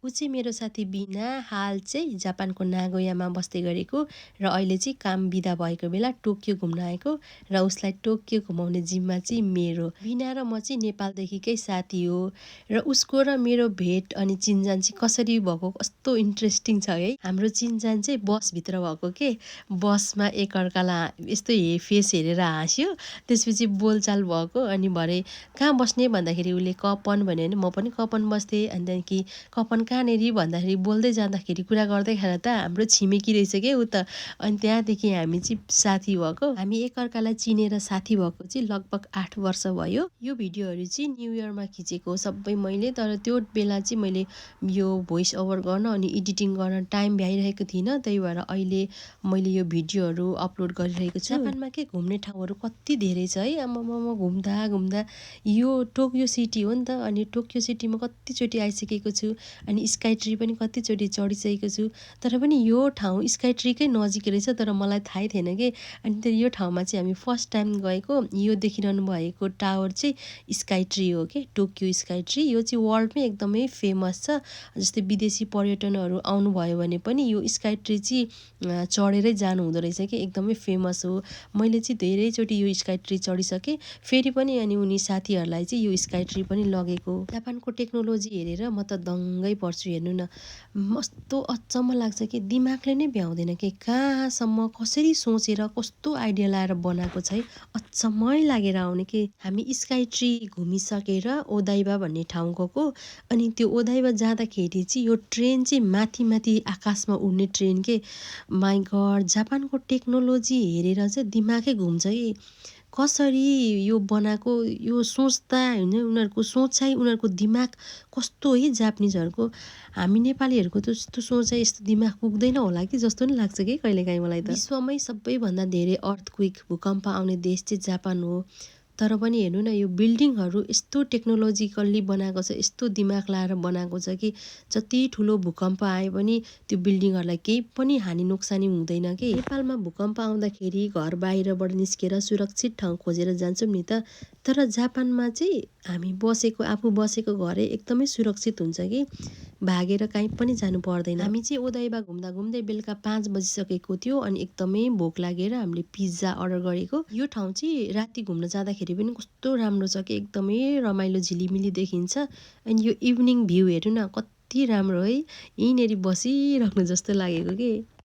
ऊ चाहिँ मेरो साथी बिना हाल चाहिँ जापानको नागोयामा बस्दै गरेको र अहिले चाहिँ काम बिदा भएको बेला टोकियो घुम्न आएको र उसलाई टोकियो घुमाउने जिम्मा चाहिँ मेरो। बिना र म चाहिँ नेपालदेखिकै साथी हो र उसको र मेरो भेट अनि चिनजान चाहिँ कसरी भएको कस्तो इन्ट्रेस्टिङ छ है। हाम्रो चिनजान चाहिँ बसभित्र भएको के बसमा एकअर्कालाई यस्तो फेस हेरेर हाँस्यो त्यसपछि बोलचाल भएको अनि भरे कहाँ बस्ने भन्दाखेरि उसले कपन भन्यो भने म पनि कपन बस्थेँ अनि त्यहाँदेखि कपन कहाँनेरि भन्दाखेरि बोल्दै जाँदाखेरि कुरा गर्दै खाँदा त हाम्रो छिमेकी रहेछ क्या ऊ त अनि त्यहाँदेखि हामी चाहिँ साथी भएको हामी एकअर्कालाई चिनेर साथी भएको चाहिँ लगभग 8 वर्ष भयो। यो भिडियोहरू चाहिँ न्यु इयरमा खिचेको सबै मैले तर त्यो बेला चाहिँ मैले यो भोइस ओभर गर्न अनि एडिटिङ गर्न टाइम भ्याइरहेको थिइनँ त्यही भएर अहिले मैले यो भिडियोहरू अपलोड गरिरहेको छु। जापानमा के घुम्ने ठाउँहरू कति धेरै छ है आम्मामा घुम्दा घुम्दा यो टोकियो सिटी हो नि त अनि टोकियो सिटीमा कतिचोटि आइसकेको छु अनि स्काई ट्री पनि कतिचोटि चढिसकेको छु तर पनि यो ठाउँ स्काई ट्रीकै नजिक रहेछ तर मलाई थाहै थिएन कि अनि त्यो यो ठाउँमा चाहिँ हामी फर्स्ट टाइम गएको यो देखिरहनु भएको टावर चाहिँ स्काई ट्री हो कि टोकियो स्काई ट्री यो चाहिँ वर्ल्डमै एकदमै फेमस छ जस्तै विदेशी पर्यटनहरू आउनुभयो भने पनि यो स्काई ट्री चाहिँ चढेरै जानु हुँदो रहेछ कि एकदमै फेमस हो। मैले चाहिँ धेरैचोटि यो स्काई ट्री चढिसकेँ फेरि पनि अनि उनी साथीहरूलाई चाहिँ यो स्काई ट्री पनि लगेको। जापानको टेक्नोलोजी हेरेर म त दङ्गै पर्छु हेर्नु न कस्तो अचम्म लाग्छ कि दिमागले नै भ्याउँदैन कि कहाँसम्म कसरी सोचेर कस्तो आइडिया लाएर बनाएको छ है अचम्मै लागेर आउने कि हामी स्काई ट्री घुमिसकेर ओदाइबा भन्ने ठाउँ गएको अनि त्यो ओदाइबा जाँदाखेरि चाहिँ यो ट्रेन चाहिँ माथि माथि आकाशमा उड्ने ट्रेन के माइ गड जापानको टेक्नोलोजी हेरेर चाहिँ दिमागै घुम्छ कि कसरी यो बनाएको यो सोच्दा होइन उनीहरूको सोचाइ उनीहरूको दिमाग कस्तो है जापानिजहरूको हामी नेपालीहरूको त यस्तो सोचाइ यस्तो दिमाग पुग्दैन होला कि जस्तो नि लाग्छ कि कहिलेकाहीँ मलाई त। विश्वमै सबैभन्दा धेरै अर्थक्वेक भूकम्प आउने देश चाहिँ जापान हो तर पनि हेर्नु न यो बिल्डिङहरू यस्तो टेक्नोलोजिकल्ली बनाएको छ यस्तो दिमाग लाएर बनाएको छ कि जति ठुलो भूकम्प आए पनि त्यो बिल्डिङहरूलाई केही पनि हानि नोक्सानी हुँदैन कि। नेपालमा भूकम्प आउँदाखेरि घर बाहिरबाट निस्केर सुरक्षित ठाउँ खोजेर जान्छौँ नि त तर जापानमा चाहिँ हामी बसेको आफू बसेको घरै एकदमै सुरक्षित हुन्छ कि भागेर कहीँ पनि जानु पर्दैन। हामी चाहिँ ओदाइबा घुम्दा घुम्दै बेलुका 5 बजिसकेको थियो अनि एकदमै भोक लागेर हामीले पिज्जा अर्डर गरेको। यो ठाउँ चाहिँ राति घुम्न जाँदाखेरि पनि कस्तो राम्रो छ कि एकदमै रमाइलो झिलिमिली देखिन्छ अनि यो इभिनिङ भ्यू हेर्नु न कति राम्रो है यहीँनेरि बसिराख्नु जस्तो लागेको कि।